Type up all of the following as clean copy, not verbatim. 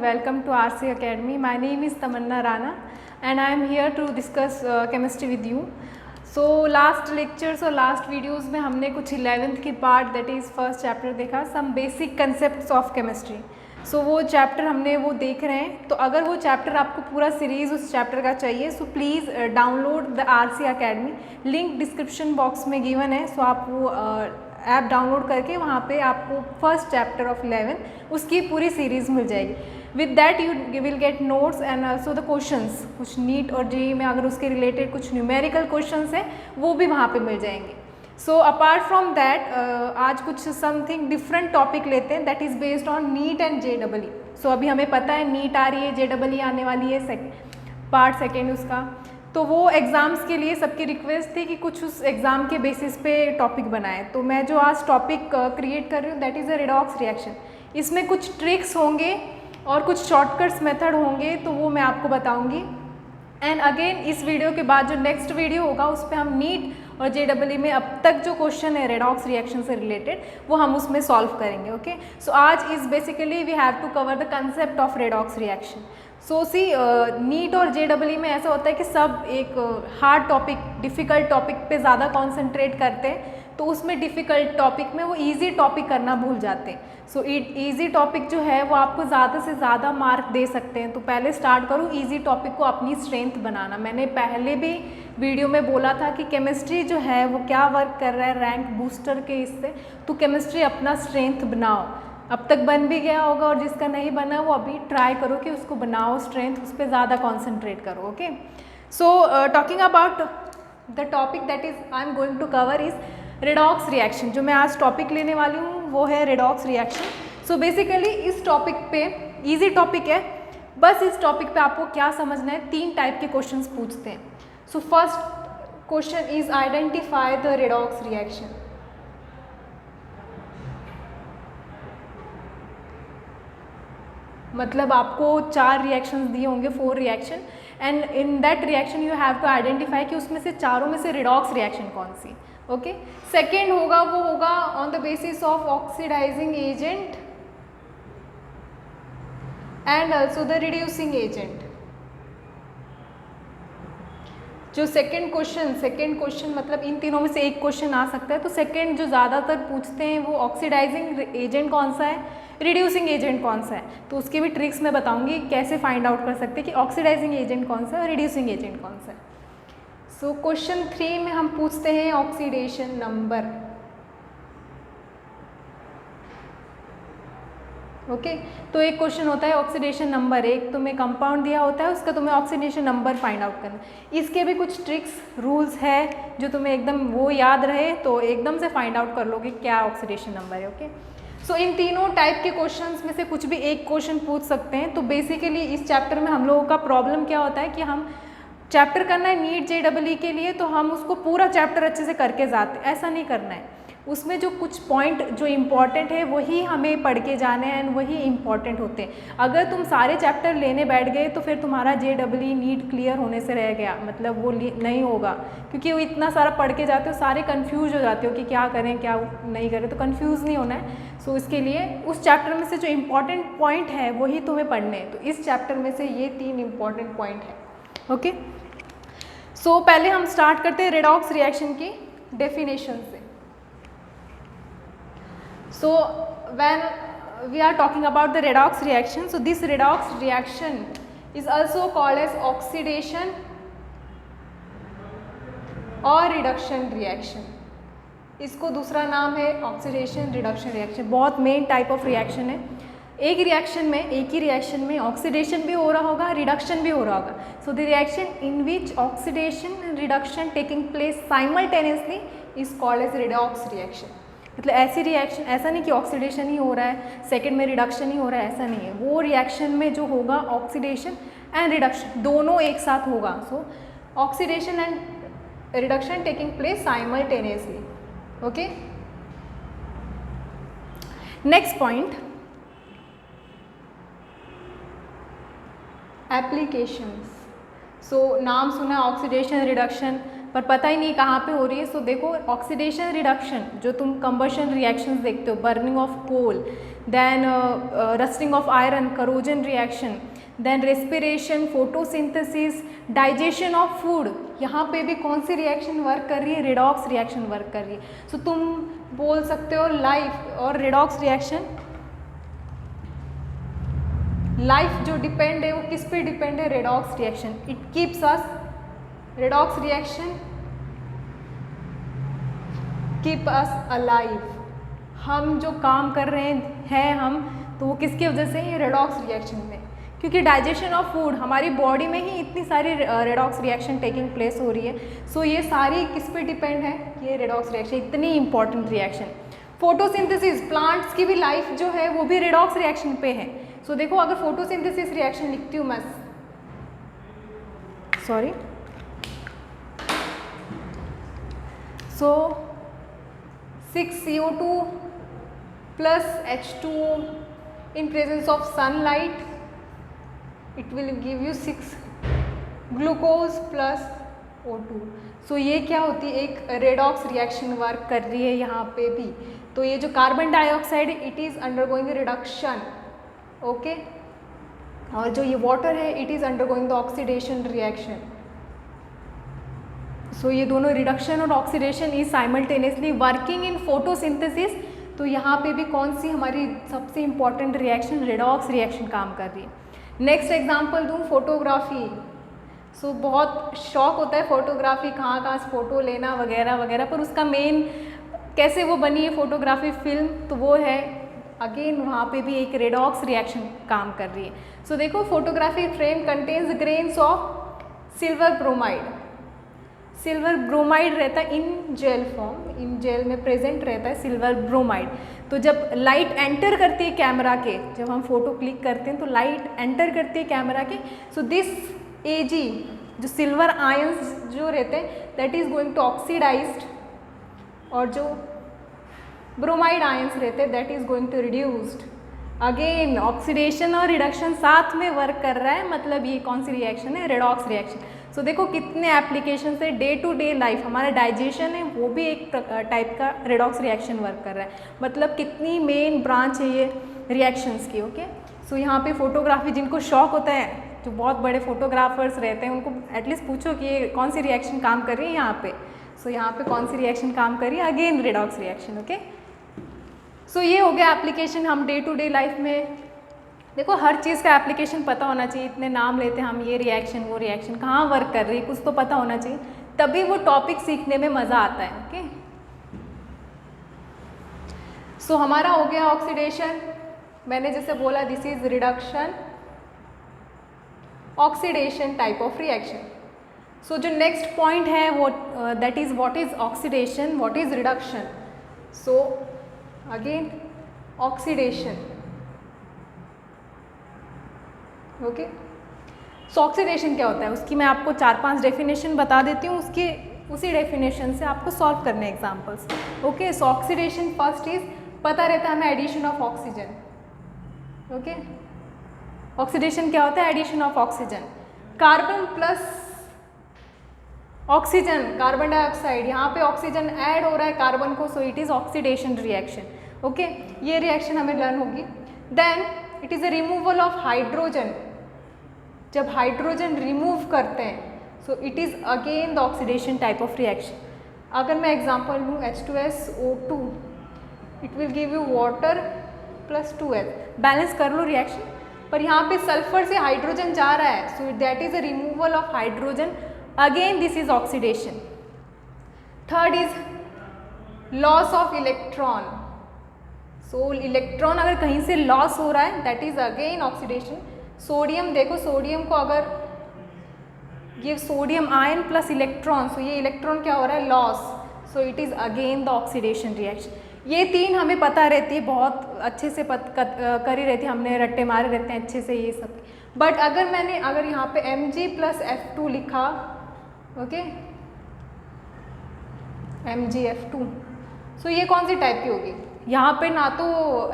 and welcome to RC Academy. My name is Tamanna Rana and I am here to discuss chemistry with you. So last lectures और last videos में हमने कुछ 11th की part that is first chapter देखा, some basic concepts of chemistry. So वो chapter हमने वो देख रहे हैं. तो अगर वो chapter आपको पूरा series उस chapter का चाहिए so please download the RC Academy. Link description box में given है. So आप वो ऐप डाउनलोड करके वहाँ पे आपको फर्स्ट चैप्टर ऑफ 11 उसकी पूरी सीरीज़ मिल जाएगी. With that you will get notes and also the questions. कुछ नीट और जेईई में अगर उसके रिलेटेड कुछ न्यूमेरिकल क्वेश्चंस हैं वो भी वहाँ पे मिल जाएंगे. सो अपार्ट फ्रॉम दैट आज कुछ समथिंग डिफरेंट टॉपिक लेते हैं that is based on neat and JEE. सो अभी हमें पता है नीट आ रही है, JEE आने वाली है पार्ट सेकेंड उसका. तो वो एग्ज़ाम्स के लिए सबकी रिक्वेस्ट थी कि कुछ उस एग्ज़ाम के बेसिस पे टॉपिक बनाएं. तो मैं जो आज टॉपिक क्रिएट कर रही हूँ that is a redox reaction. इसमें कुछ ट्रिक्स होंगे और कुछ शॉर्टकट्स मेथड होंगे तो वो मैं आपको बताऊँगी. एंड अगेन इस वीडियो के बाद जो नेक्स्ट वीडियो होगा उस पर हम नीट और JEE में अब तक जो क्वेश्चन है रेडॉक्स रिएक्शन से रिलेटेड वो हम उसमें सॉल्व करेंगे. ओके, सो आज is basically we have to cover the concept of redox reaction. So see NEET और JEE में ऐसा होता है कि सब एक हार्ड टॉपिक डिफ़िकल्ट टॉपिक पे ज़्यादा कॉन्सेंट्रेट करते हैं तो उसमें डिफ़िकल्ट टॉपिक में वो इजी टॉपिक करना भूल जाते हैं. सो इजी टॉपिक जो है वो आपको ज़्यादा से ज़्यादा मार्क दे सकते हैं. तो पहले स्टार्ट करूँ इजी टॉपिक को अपनी स्ट्रेंथ बनाना. मैंने पहले भी वीडियो में बोला था कि केमिस्ट्री जो है वो क्या वर्क कर रहा है रैंक बूस्टर के इससे. तो केमिस्ट्री अपना स्ट्रेंथ बनाओ. अब तक बन भी गया होगा और जिसका नहीं बना वो अभी ट्राई करो कि उसको बनाओ स्ट्रेंथ, उस पर ज़्यादा कॉन्सेंट्रेट करो. Okay, so talking about the topic that is I am going to cover is redox reaction. जो मैं आज टॉपिक लेने वाली हूँ वो है रेडॉक्स रिएक्शन. सो बेसिकली इस टॉपिक पे इजी टॉपिक है. बस इस टॉपिक पे आपको क्या समझना है, 3 टाइप के क्वेश्चंस पूछते हैं. So first question is identify the redox reaction. मतलब आपको 4 रिएक्शंस दिए होंगे, 4 reaction, and in that reaction you have to identify कि उसमें से चारों में से रेडॉक्स रिएक्शन कौन सी. ओके, सेकेंड होगा वो होगा on the basis of oxidising agent and also the reducing agent. जो सेकेंड क्वेश्चन मतलब इन तीनों में से एक क्वेश्चन आ सकता है. तो सेकेंड जो ज़्यादातर पूछते हैं वो ऑक्सीडाइजिंग एजेंट कौन सा है, रिड्यूसिंग एजेंट कौन सा है. तो उसके भी ट्रिक्स मैं बताऊंगी कैसे फाइंड आउट कर सकते हैं कि ऑक्सीडाइजिंग एजेंट कौन सा है और रिड्यूसिंग एजेंट कौन सा है. सो क्वेश्चन 3 में हम पूछते हैं ऑक्सीडेशन नंबर. ओके, तो एक क्वेश्चन होता है ऑक्सीडेशन नंबर. एक तुम्हें कंपाउंड दिया होता है उसका तुम्हें ऑक्सीडेशन नंबर फाइंड आउट करना. इसके भी कुछ ट्रिक्स रूल्स है जो तुम्हें एकदम वो याद रहे तो एकदम से फाइंड आउट कर लोगे क्या ऑक्सीडेशन नंबर है. ओके, सो इन तीनों टाइप के क्वेश्चंस में से कुछ भी एक क्वेश्चन पूछ सकते हैं. तो बेसिकली इस चैप्टर में हम लोगों का प्रॉब्लम क्या होता है कि हम चैप्टर करना है नीट JEE के लिए तो हम उसको पूरा चैप्टर अच्छे से करके जाते. ऐसा नहीं करना है. उसमें जो कुछ पॉइंट जो इम्पॉर्टेंट है वही हमें पढ़ के जाने हैं एंड वही इम्पॉर्टेंट होते हैं. अगर तुम सारे चैप्टर लेने बैठ गए तो फिर तुम्हारा JEE नीट क्लियर होने से रह गया, मतलब वो नहीं होगा. क्योंकि वो इतना सारा पढ़ के जाते हो सारे कन्फ्यूज हो जाते हो कि क्या करें क्या नहीं करें. तो कन्फ्यूज़ नहीं होना है. सो इसके लिए उस चैप्टर में से जो इम्पॉर्टेंट पॉइंट है वही तुम्हें पढ़ने हैं. तो इस चैप्टर में से ये 3 इम्पॉर्टेंट पॉइंट है. ओके, सो पहले हम स्टार्ट करते हैं रेडॉक्स रिएक्शन की डेफिनेशन से. So when we are talking about the redox reaction, so this redox reaction is also called as oxidation और reduction reaction. इसको दूसरा नाम है ऑक्सीडेशन रिडक्शन रिएक्शन. बहुत मेन टाइप ऑफ रिएक्शन है. एक ही रिएक्शन में ऑक्सीडेशन भी हो रहा होगा, रिडक्शन भी हो रहा होगा. So the reaction in which oxidation and reduction taking place simultaneously is called as redox reaction. मतलब ऐसी रिएक्शन, ऐसा नहीं कि ऑक्सीडेशन ही हो रहा है सेकंड में रिडक्शन ही हो रहा है, ऐसा नहीं है. वो रिएक्शन में जो होगा ऑक्सीडेशन एंड रिडक्शन दोनों एक साथ होगा. So oxidation and reduction taking place simultaneously. Okay, next point applications. So नाम सुना ऑक्सीडेशन रिडक्शन, पर पता ही नहीं कहाँ पे हो रही है। सो देखो ऑक्सीडेशन रिडक्शन, जो तुम कंबशन रिएक्शंस देखते हो, burning of coal, then rusting of iron, corrosion reaction, then respiration, photosynthesis, digestion of food, यहाँ पे भी कौन सी रिएक्शन वर्क कर रही है? रेडॉक्स रिएक्शन वर्क कर रही है। सो तुम बोल सकते हो लाइफ और रेडॉक्स रिएक्शन, लाइफ जो डिपेंड है वो किस पे डिपेंड है? Redox reaction. It keeps us, redox reaction keep us alive. हम जो काम कर रहे हैं हम, तो वो किसकी वजह से? रेडॉक्स रिएक्शन में, क्योंकि डाइजेशन ऑफ फूड, हमारी बॉडी में ही इतनी सारी रेडॉक्स रिएक्शन टेकिंग प्लेस हो रही है। सो ये सारी किस पे डिपेंड है? ये रेडॉक्स रिएक्शन, इतनी इंपॉर्टेंट रिएक्शन। फोटोसिंथेसिस, प्लांट्स की भी लाइफ जो है वो भी रेडॉक्स रिएक्शन पे है। सो देखो अगर फोटोसिंथेसिस रिएक्शन लिखती हूँ मैं, sorry, so 6CO2 plus H2O in presence of sunlight, it will give you 6 glucose plus O2। सो ये क्या होती है? एक रेडॉक्स रिएक्शन वर्क कर रही है यहाँ पे भी। तो ये जो कार्बन डाइऑक्साइड है, it is undergoing reduction, okay, और जो ये वाटर है, it is undergoing the oxidation reaction. So ये दोनों रिडक्शन और oxidation is simultaneously working in photosynthesis. तो यहाँ पे भी कौन सी हमारी सबसे इंपॉर्टेंट रिएक्शन? रेडॉक्स रिएक्शन काम कर रही है। नेक्स्ट एग्जांपल दूँ, फोटोग्राफी। सो बहुत शौक होता है फोटोग्राफी, कहाँ कहाँ से फ़ोटो लेना वगैरह वगैरह, पर उसका मेन कैसे वो बनी है फोटोग्राफी फिल्म, तो वो है अगेन वहाँ पे भी एक रेडॉक्स रिएक्शन काम कर रही है। सो देखो photography frame contains grains of silver bromide. Silver bromide रहता है in gel form, in gel में प्रेजेंट रहता है सिल्वर ब्रोमाइड। तो जब लाइट एंटर करती है कैमरा के, जब हम फोटो क्लिक करते हैं तो लाइट एंटर करती है कैमरा के, सो दिस Ag, जो सिल्वर आयंस जो रहते हैं, that is going to oxidized, और जो ब्रोमाइड आयंस रहते हैं that is going to reduced. Again oxidation और रिडक्शन साथ में वर्क कर रहा है, मतलब ये कौन सी रिएक्शन है? Redox reaction. सो देखो कितने एप्लीकेशन है, डे टू डे लाइफ, हमारा डाइजेशन है वो भी एक टाइप का रेडॉक्स रिएक्शन वर्क कर रहा है, मतलब कितनी मेन ब्रांच है ये रिएक्शंस की, ओके। सो यहाँ पे फोटोग्राफी, जिनको शौक होता है, जो बहुत बड़े फोटोग्राफर्स रहते हैं, उनको एटलीस्ट पूछो कि ये कौन सी रिएक्शन काम कर रही है यहाँ पे। सो यहाँ पे कौन सी रिएक्शन काम कर रही है? Again redox reaction, okay. So ये हो गया एप्लीकेशन। हम डे टू डे लाइफ में देखो हर चीज़ का एप्लीकेशन पता होना चाहिए। इतने नाम लेते हैं हम, ये रिएक्शन वो रिएक्शन कहाँ वर्क कर रही है, कुछ तो पता होना चाहिए, तभी वो टॉपिक सीखने में मज़ा आता है, ओके। सो हमारा हो गया ऑक्सीडेशन, मैंने जैसे बोला this is reduction, oxidation type of reaction. So जो नेक्स्ट पॉइंट है वो that is what is oxidation, what is reduction. So again oxidation, okay. So oxidation क्या होता है, उसकी मैं आपको 4-5 डेफिनेशन बता देती हूँ, उसके उसी डेफिनेशन से आपको सॉल्व करने examples, okay. So oxidation first is, पता रहता है हमें, addition of oxygen, okay. Oxidation क्या होता है? Addition of oxygen, carbon plus oxygen, carbon dioxide, यहाँ पे ऑक्सीजन ऐड हो रहा है कार्बन को, so it is oxidation reaction, okay. ये रिएक्शन हमें लर्न होगी। Then it is a removal of hydrogen, जब हाइड्रोजन रिमूव करते हैं, so it is again the oxidation type of reaction. अगर मैं एग्जांपल लूँ H2SO2, it will give you water plus 2H, balance कर लो रिएक्शन, पर यहाँ पे सल्फर से हाइड्रोजन जा रहा है, so that is a removal of hydrogen, again this is oxidation. Third is loss of electron, so electron अगर कहीं से लॉस हो रहा है, that is again oxidation. Sodium देखो, सोडियम को अगर ये सोडियम आयन प्लस इलेक्ट्रॉन, सो ये इलेक्ट्रॉन क्या हो रहा है? Loss, so it is again the oxidation reaction. ये तीन हमें पता रहती है, बहुत अच्छे से करी रहती है, हमने रट्टे मारे रहते हैं अच्छे से ये सब। बट अगर यहाँ पे Mg+F2 लिखा, ओके, MgF2, सो ये कौन सी टाइप की होगी? यहाँ पे ना तो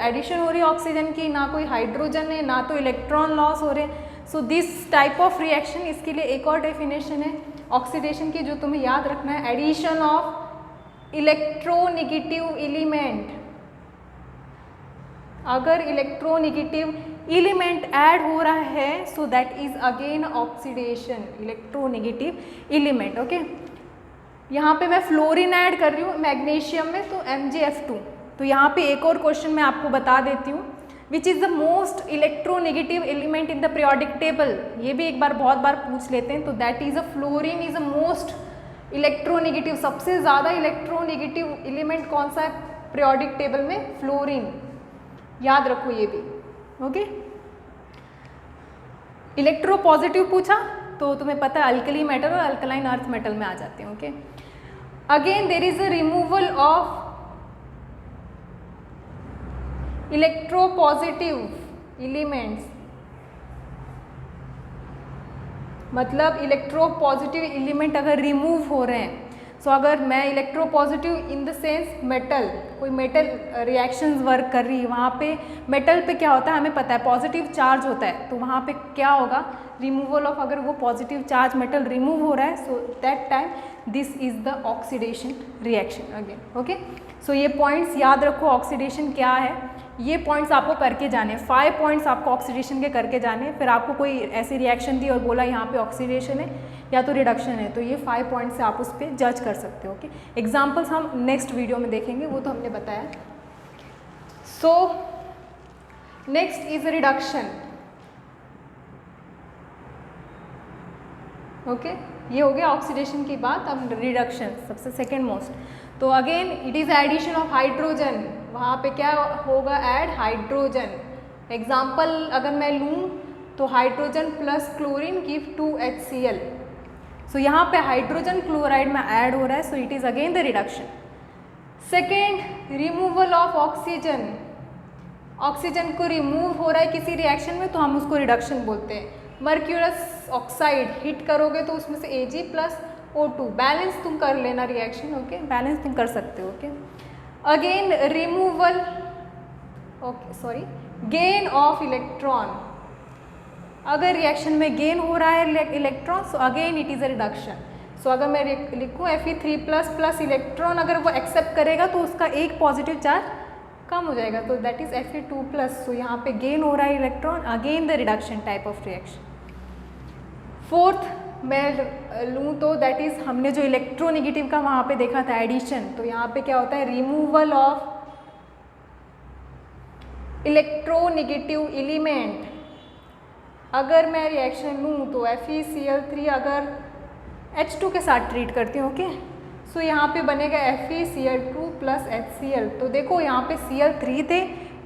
एडिशन हो रही है ऑक्सीजन की, ना कोई हाइड्रोजन है, ना तो इलेक्ट्रॉन लॉस हो रहे हैं, so this type of reaction. इसके लिए एक और डेफिनेशन है, ऑक्सीडेशन की जो तुम्हें याद रखना है, एडिशन ऑफ इलेक्ट्रोनेगेटिव एलिमेंट। अगर इलेक्ट्रोनेगेटिव एलिमेंट ऐड हो रहा है so that is again oxidation, electronegative element. Okay, यहाँ पे मैं फ्लोरीन ऐड कर रही हूँ मैग्नीशियम में, तो MgF2। तो यहाँ पे एक और क्वेश्चन मैं आपको बता देती हूँ, which is the most electronegative element in the periodic table. ये भी एक बार बहुत बार पूछ लेते हैं, तो that is a fluorine is a most electronegative, सबसे ज़्यादा इलेक्ट्रोनेगेटिव एलिमेंट कौन सा है पीरियोडिक टेबल में? फ्लोरीन, याद रखो ये भी। ओके, इलेक्ट्रो पॉजिटिव पूछा तो तुम्हें पता है अल्कली मेटल और अल्कलाइन अर्थ मेटल में आ जाते हैं। Okay, again there is a removal of electropositive elements, मतलब इलेक्ट्रोपॉजिटिव एलिमेंट अगर रिमूव हो रहे हैं, सो अगर मैं electropositive in the sense metal, कोई मेटल रिएक्शंस वर्क कर रही है, वहाँ पे मेटल पे क्या होता है हमें पता है, पॉजिटिव चार्ज होता है, तो वहाँ पे क्या होगा, रिमूवल ऑफ, अगर वो पॉजिटिव चार्ज मेटल रिमूव हो रहा है, so that time this is the oxidation reaction again. Okay, so ये पॉइंट्स याद रखो, ऑक्सीडेशन क्या है, ये पॉइंट्स आपको करके जाने, 5 पॉइंट्स आपको ऑक्सीडेशन के करके जाने। फिर आपको कोई ऐसी रिएक्शन दी और बोला यहाँ पे ऑक्सीडेशन है या तो रिडक्शन है, तो ये 5 पॉइंट से आप उस पर जज कर सकते हो। ओके, एग्जाम्पल्स हम नेक्स्ट वीडियो में देखेंगे, वो तो हमने बताया। So next is reduction. Okay, ये हो गया ऑक्सीडेशन की बात। अब रिडक्शन सबसे सेकेंड मोस्ट, तो again it is addition of hydrogen, वहाँ पे क्या होगा, ऐड हाइड्रोजन। एग्जाम्पल अगर मैं लूँ तो hydrogen plus chlorine give 2HCl। सो यहाँ पे हाइड्रोजन क्लोराइड में ऐड हो रहा है, सो it is again the reduction. Second, removal of oxygen, oxygen को रिमूव हो रहा है किसी रिएक्शन में तो हम उसको रिडक्शन बोलते हैं। मर्क्यूरस ऑक्साइड हिट करोगे तो उसमें से Ag+O2, बैलेंस तुम कर लेना रिएक्शन। ओके, बैलेंस तुम कर सकते हो। Okay, again removal, okay sorry, gain of electron, अगर रिएक्शन में गेन हो रहा है electron, so again it is a reduction. So अगर मैं लिखूँ Fe3+ इलेक्ट्रॉन अगर वो एक्सेप्ट करेगा तो उसका एक पॉजिटिव चार्ज कम हो जाएगा, तो दैट इज Fe2+। सो यहाँ पे गेन हो रहा है electron, again the reduction type of reaction. Fourth मैं लूँ तो दैट इज, हमने जो इलेक्ट्रोनेगेटिव का वहाँ पे देखा था एडिशन, तो यहाँ पे क्या होता है, रिमूवल ऑफ इलेक्ट्रोनेगेटिव एलिमेंट। अगर मैं रिएक्शन लूँ तो FeCl3 अगर H2 के साथ ट्रीट करती हूँ। ओके, सो यहाँ पे बनेगा FeCl2 + HCl। तो देखो यहाँ पे Cl3 थे,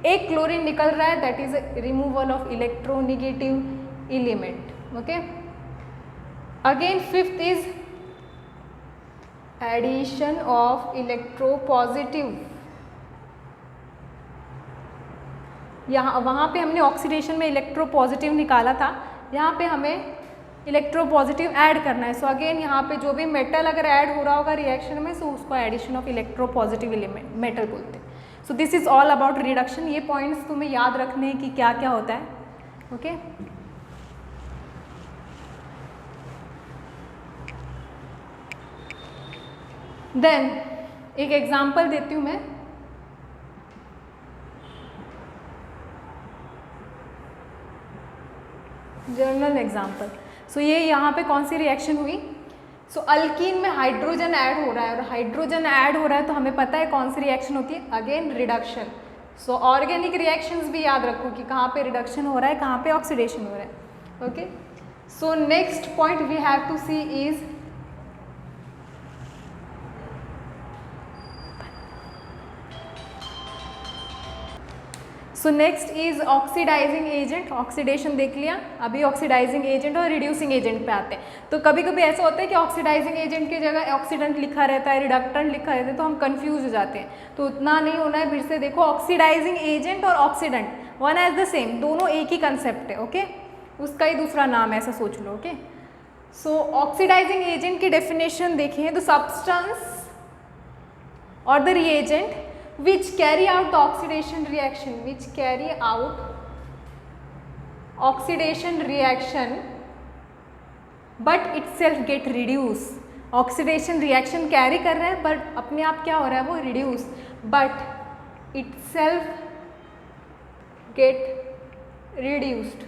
एक क्लोरीन निकल रहा है, that is removal of electronegative element. Okay, again fifth is addition of electropositive. यहाँ वहाँ पे हमने ऑक्सीडेशन में इलेक्ट्रोपॉजिटिव निकाला था, यहाँ पे हमें इलेक्ट्रोपॉजिटिव ऐड करना है। सो अगेन यहाँ पे जो भी मेटल अगर ऐड हो रहा होगा रिएक्शन में, सो उसको addition of electropositive element metal बोलते हैं। So this is all about reduction. ये पॉइंट्स तुम्हें याद रखने हैं कि क्या क्या होता है। ओके, देन एक एग्जाम्पल देती हूँ मैं। Journal example. सो ये यहाँ पे कौन सी रिएक्शन हुई, सो अल्कीन में हाइड्रोजन ऐड हो रहा है, और हाइड्रोजन ऐड हो रहा है तो हमें पता है कौन सी रिएक्शन होती है, अगेन रिडक्शन। सो ऑर्गेनिक रिएक्शंस भी याद रखो कि कहाँ पे रिडक्शन हो रहा है, कहाँ पे ऑक्सीडेशन हो रहा है। Okay, so next point we have to see is so next is oxidising agent. Oxidation देख लिया, अभी ऑक्सीडाइजिंग एजेंट और रिड्यूसिंग एजेंट पे आते हैं। तो कभी कभी ऐसा होता है कि ऑक्सीडाइजिंग एजेंट की जगह ऑक्सीडेंट लिखा रहता है, रिडक्टेंट लिखा रहता है, तो हम कंफ्यूज हो जाते हैं, तो उतना नहीं होना है। फिर से देखो, ऑक्सीडाइजिंग एजेंट और oxidant one as the same, दोनों एक ही कंसेप्ट है। ओके, उसका ही दूसरा नाम है, ऐसा सोच लो। ओके, सो ऑक्सीडाइजिंग एजेंट की डेफिनेशन देखिए, द सब्सटेंस और the reagent which carry out the oxidation reaction, which carry out oxidation reaction but itself get reduce. Oxidation reaction carry कर रहा है बट अपने आप क्या हो रहा है, वो reduce, but itself get reduced,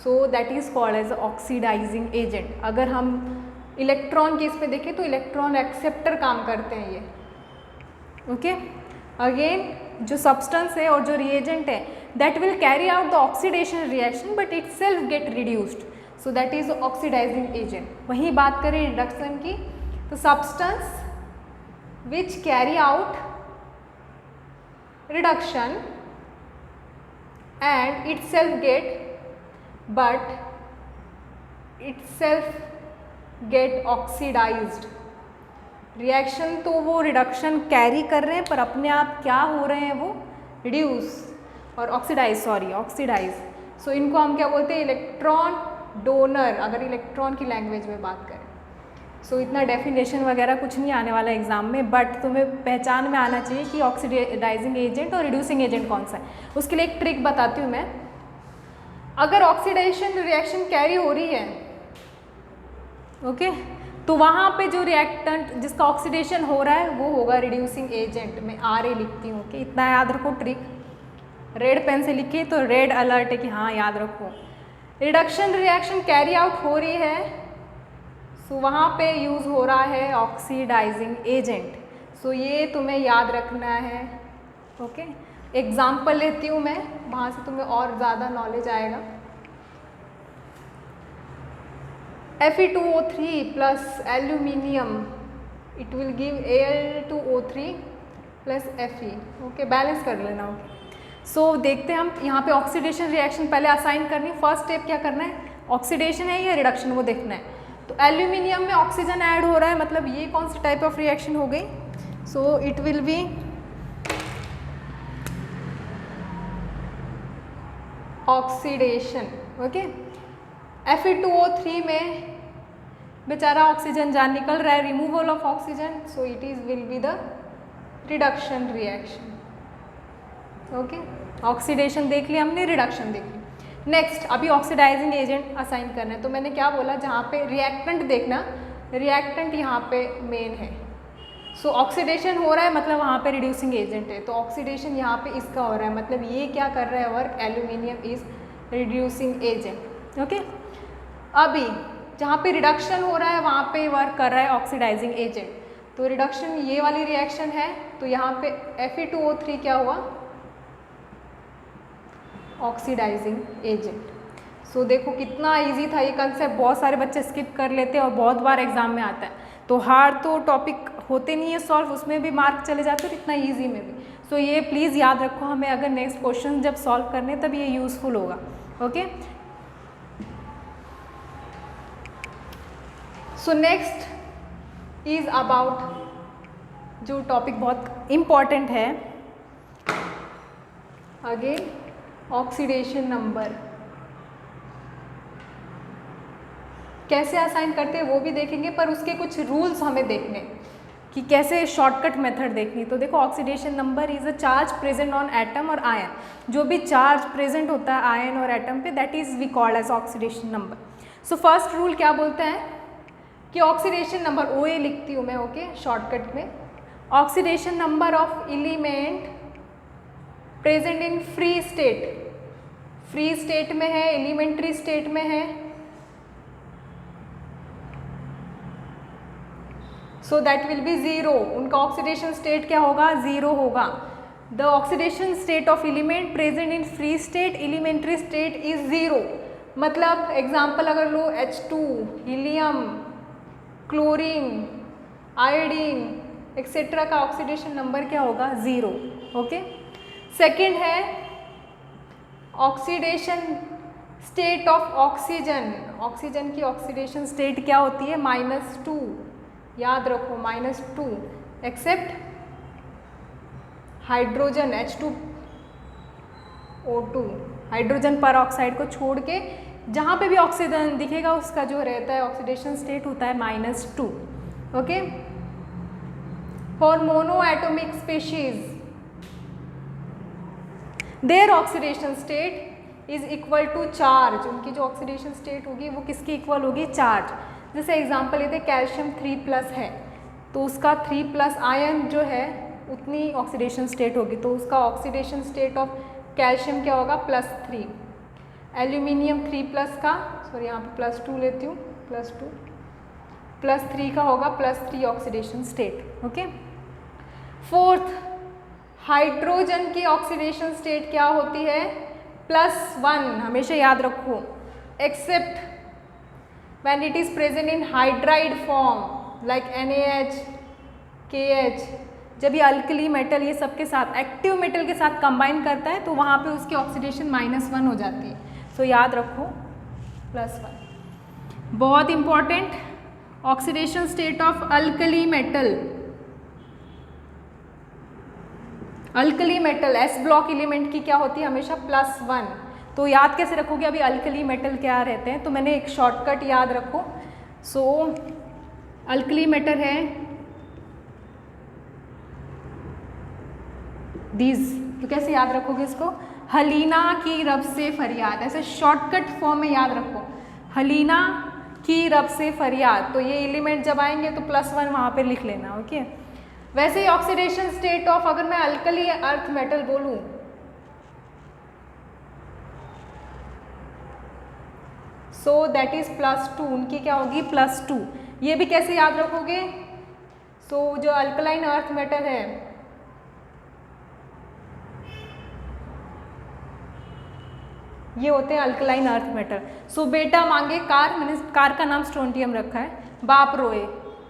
so that is called as oxidising agent. अगर हम इलेक्ट्रॉन केस पे देखें तो इलेक्ट्रॉन एक्सेप्टर काम करते हैं ये, ओके। अगेन जो सब्सटेंस है और जो रिएजेंट है that will carry out the oxidation reaction but itself get reduced, so that is oxidising agent. वहीं बात करें रिडक्शन की तो substance which carry out reduction and itself get but itself get oxidised. Reaction तो वो reduction carry कर रहे हैं पर अपने आप क्या हो रहे हैं, वो रिड्यूस और ऑक्सीडाइज। सो इनको हम क्या बोलते हैं, इलेक्ट्रॉन डोनर, अगर इलेक्ट्रॉन की लैंग्वेज में बात करें। सो इतना डेफिनेशन वगैरह कुछ नहीं आने वाला एग्जाम में, बट तुम्हें पहचान में आना चाहिए कि ऑक्सीडाइजिंग एजेंट और रिड्यूसिंग एजेंट कौन सा है। उसके लिए एक ट्रिक बताती हूँ मैं। अगर ऑक्सीडेशन रिएक्शन कैरी हो रही है, ओके, तो वहाँ पे जो रिएक्टेंट जिसका ऑक्सीडेशन हो रहा है वो होगा रिड्यूसिंग एजेंट। मैं RA लिखती हूँ, ओके, इतना याद रखो ट्रिक। रेड पेन से लिखिए तो रेड अलर्ट है कि हाँ याद रखो। रिडक्शन रिएक्शन कैरी आउट हो रही है, सो वहाँ पे यूज़ हो रहा है ऑक्सीडाइजिंग एजेंट। सो ये तुम्हें याद रखना है, ओके। एग्जाम्पल लेती हूँ मैं, वहाँ से तुम्हें और ज़्यादा नॉलेज आएगा। Fe2O3 plus aluminium, it will give Al2O3 plus Fe, okay, balance कर लेना, ओके। सो देखते हैं हम यहाँ पे ऑक्सीडेशन रिएक्शन पहले असाइन करनी। फर्स्ट स्टेप क्या करना है, ऑक्सीडेशन है या रिडक्शन वो देखना है। तो एल्यूमिनियम में ऑक्सीजन ऐड हो रहा है, मतलब ये कौन सी टाइप ऑफ रिएक्शन हो गई, so it will be oxidation, okay. Fe2O3 में बेचारा ऑक्सीजन जान निकल रहा है, removal of oxygen, so it is will be the reduction reaction, okay. Oxidation देख लिया हमने, रिडक्शन देख ली। नेक्स्ट अभी ऑक्सीडाइजिंग एजेंट असाइन करना है। तो मैंने क्या बोला, जहाँ पे रिएक्टेंट देखना, रिएक्टेंट यहाँ पे मेन है। सो ऑक्सीडेशन हो रहा है मतलब वहाँ पे रिड्यूसिंग एजेंट है, तो ऑक्सीडेशन यहाँ पे इसका हो रहा है, मतलब ये क्या कर रहा है work, aluminium is reducing agent, okay. अभी जहाँ पे रिडक्शन हो रहा है वहाँ पे वर्क कर रहा है ऑक्सीडाइजिंग एजेंट। तो रिडक्शन ये वाली रिएक्शन है, तो यहाँ पे Fe2O3 क्या हुआ, ऑक्सीडाइजिंग एजेंट। सो देखो कितना इजी था ये कंसेप्ट, बहुत सारे बच्चे स्किप कर लेते हैं और बहुत बार एग्जाम में आता है। तो हार्ड तो टॉपिक होते नहीं है सॉल्व, उसमें भी मार्क चले जाते हैं, इतना ईजी में भी। सो ये प्लीज़ याद रखो, हमें अगर नेक्स्ट क्वेश्चन जब सॉल्व करने तब ये यूज़फुल होगा, okay. So next is about जो टॉपिक बहुत इम्पॉर्टेंट है, अगेन ऑक्सीडेशन नंबर। कैसे असाइन करते हैं वो भी देखेंगे, पर उसके कुछ रूल्स हमें देखने कि कैसे शॉर्टकट मेथड देखनी। तो देखो oxidation number is a charge present on atom और आयन। जो भी चार्ज प्रेजेंट होता है आयन और एटम पे, that is we called as oxidation number. So first rule क्या बोलते हैं कि ऑक्सीडेशन नंबर, OA लिखती हूँ मैं, ओके, शॉर्टकट में। Oxidation number of element present in free state, free state में है, एलिमेंट्री स्टेट में है, so that will be zero. उनका ऑक्सीडेशन स्टेट क्या होगा, ज़ीरो होगा। The oxidation state of element present in free state elementary state is zero. मतलब example अगर लो H2, helium, chlorine, iodine etcetera का ऑक्सीडेशन नंबर क्या होगा, ज़ीरो, ओके। सेकेंड है oxidation state of oxygen. Oxygen की ऑक्सीडेशन स्टेट क्या होती है, -2, याद रखो -2, एक्सेप्ट हाइड्रोजन H2O2, हाइड्रोजन पर ऑक्साइड को छोड़ के जहाँ पे भी ऑक्सीजन दिखेगा उसका जो रहता है ऑक्सीडेशन स्टेट होता है -2, okay. For mono atomic species their oxidation state is equal to charge, उनकी जो ऑक्सीडेशन स्टेट होगी वो किसकी इक्वल होगी, चार्ज। जैसे एग्जांपल लेते हैं कैल्शियम 3+ है तो उसका 3+ आयन जो है उतनी ऑक्सीडेशन स्टेट होगी, तो उसका ऑक्सीडेशन स्टेट ऑफ कैल्शियम क्या होगा, +3। एल्यूमिनियम 3+ का, सॉरी यहाँ पे +2 लेती हूँ, +2 +3 का होगा +3 oxidation state. Okay. Fourth, hydrogen की ऑक्सीडेशन स्टेट क्या होती है, +1, हमेशा याद रखो, except when it is present in hydride form like NaH, KH। जब ये अल्कली मेटल ये सब के साथ एक्टिव मेटल के साथ कंबाइन करता है तो वहाँ पे उसकी ऑक्सीडेशन -1 हो जाती है। सो याद रखो +1। बहुत important, oxidation state of alkali metal, alkali metal S block element की क्या होती है, हमेशा +1। तो याद कैसे रखोगे, अभी अल्कली मेटल क्या रहते हैं, तो मैंने एक शॉर्टकट याद रखो। सो अल्कली मेटल है दीज, तो कैसे याद रखोगे इसको, हलीना की रब से फरियाद, ऐसे शॉर्टकट फॉर्म में याद रखो, हलीना की रब से फरियाद। तो ये एलिमेंट जब आएंगे तो +1 वहाँ पे लिख लेना। ओके। वैसे ही ऑक्सीडेशन स्टेट ऑफ, अगर मैं अल्कली अर्थ मेटल बोलूँ, सो दैट इज +2, उनकी क्या होगी, +2। ये भी कैसे याद रखोगे, सो जो अल्कलाइन अर्थ मेटल है ये होते हैं अल्कलाइन अर्थ मेटल। सो बेटा मांगे कार, मैंने कार का नाम स्ट्रोंटियम रखा है, बाप रोए,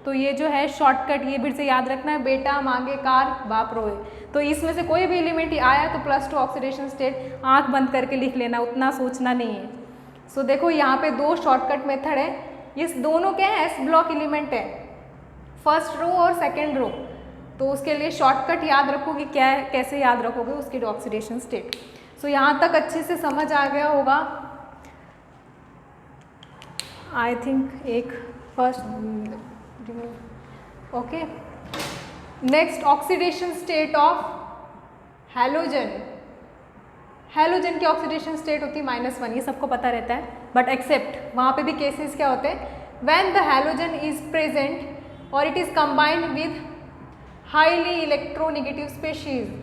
तो ये जो है शॉर्टकट ये फिर से याद रखना है, बेटा मांगे कार बाप रोए। तो इसमें से कोई भी एलिमेंट आया तो +2 ऑक्सीडेशन स्टेट, आंख बंद करके लिख लेना, उतना सोचना नहीं है। सो देखो यहाँ पे 2 शॉर्टकट मेथड है, ये दोनों क्या है, S ब्लॉक एलिमेंट है, फर्स्ट रो और सेकेंड रो। तो उसके लिए शॉर्टकट याद रखोगे, क्या है, कैसे याद रखोगे उसकी ऑक्सीडेशन स्टेट। सो यहाँ तक अच्छे से समझ आ गया होगा आई थिंक। एक first okay. Next oxidation state of halogen. Halogen की ऑक्सीडेशन स्टेट होती है -1, ये सबको पता रहता है, बट एक्सेप्ट वहाँ पे भी केसेस क्या होते हैं, when the halogen is present और it is combined with highly electronegative species.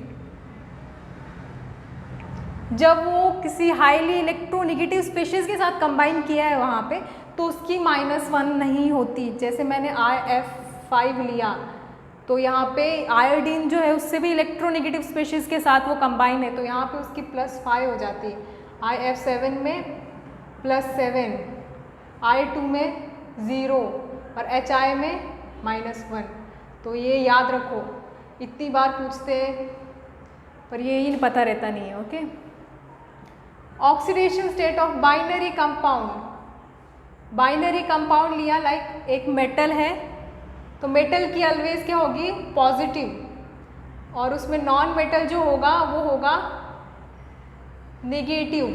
जब वो किसी हाईली इलेक्ट्रोनेगेटिव स्पेशीज के साथ कंबाइन किया है वहाँ पे तो उसकी -1 नहीं होती। जैसे मैंने IF5 लिया तो यहाँ पे आयोडीन जो है उससे भी इलेक्ट्रोनेगेटिव स्पेशीज के साथ वो कंबाइन है, तो यहाँ पे उसकी +5 हो जाती है। IF7 में +7, I2 में 0 और HI में -1। तो ये याद रखो, इतनी बार पूछते हैं पर ये ही पता रहता नहीं है। Okay. Oxidation state of binary compound. Binary compound लिया लाइक एक मेटल है तो मेटल की ऑलवेज क्या होगी, पॉजिटिव, और उसमें नॉन मेटल जो होगा वो होगा नेगेटिव।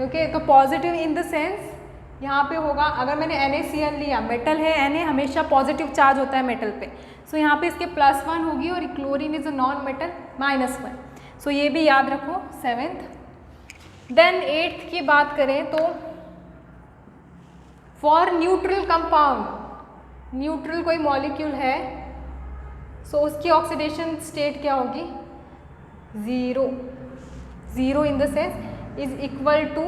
ओके। तो पॉजिटिव इन द सेंस यहाँ पे होगा, अगर मैंने NaCl लिया, मेटल है Na हमेशा पॉजिटिव चार्ज होता है मेटल पे, सो यहाँ पे इसके +1 होगी और chlorine is a non metal -1। सो ये भी याद रखो 7th। देन 8th की बात करें तो फॉर न्यूट्रल कंपाउंड, न्यूट्रल कोई मॉलिक्यूल है सो उसकी ऑक्सीडेशन स्टेट क्या होगी, 0। 0 in the sense is equal to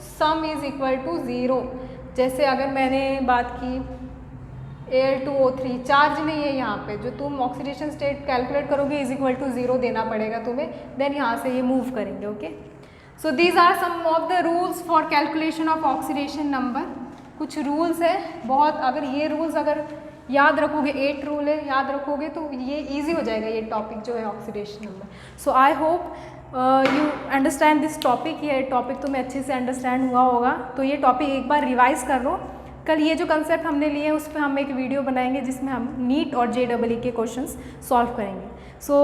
sum is equal to 0। जैसे अगर मैंने बात की Al2O3 चार्ज नहीं है यहाँ पे, जो तुम ऑक्सीडेशन स्टेट कैलकुलेट करोगे इज इक्वल टू 0 देना पड़ेगा तुम्हें, देन यहाँ से ये मूव करेंगे। Okay. So these are some of the rules for calculation of oxidation number. कुछ रूल्स है बहुत, अगर ये रूल्स अगर याद रखोगे, 8 रूल है, याद रखोगे तो ये ईजी हो जाएगा ये टॉपिक जो है oxidation number. So I hope you understand this topic. ये टॉपिक तुम्हें अच्छे से अंडरस्टैंड हुआ होगा, तो ये टॉपिक एक बार रिवाइज कर लो। कल ये जो कंसेप्ट हमने लिए हैं उस पर हम एक वीडियो बनाएंगे जिसमें हम नीट और JEE के क्वेश्चंस सॉल्व करेंगे। सो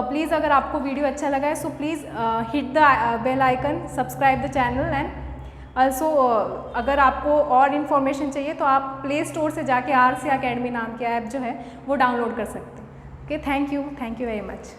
प्लीज़ अगर आपको वीडियो अच्छा लगा है so please hit the bell icon, subscribe the channel, and also अगर आपको और इन्फॉर्मेशन चाहिए तो आप प्ले स्टोर से जाके RC Academy नाम की ऐप जो है वो डाउनलोड कर सकते हैं। Okay, thank you very much.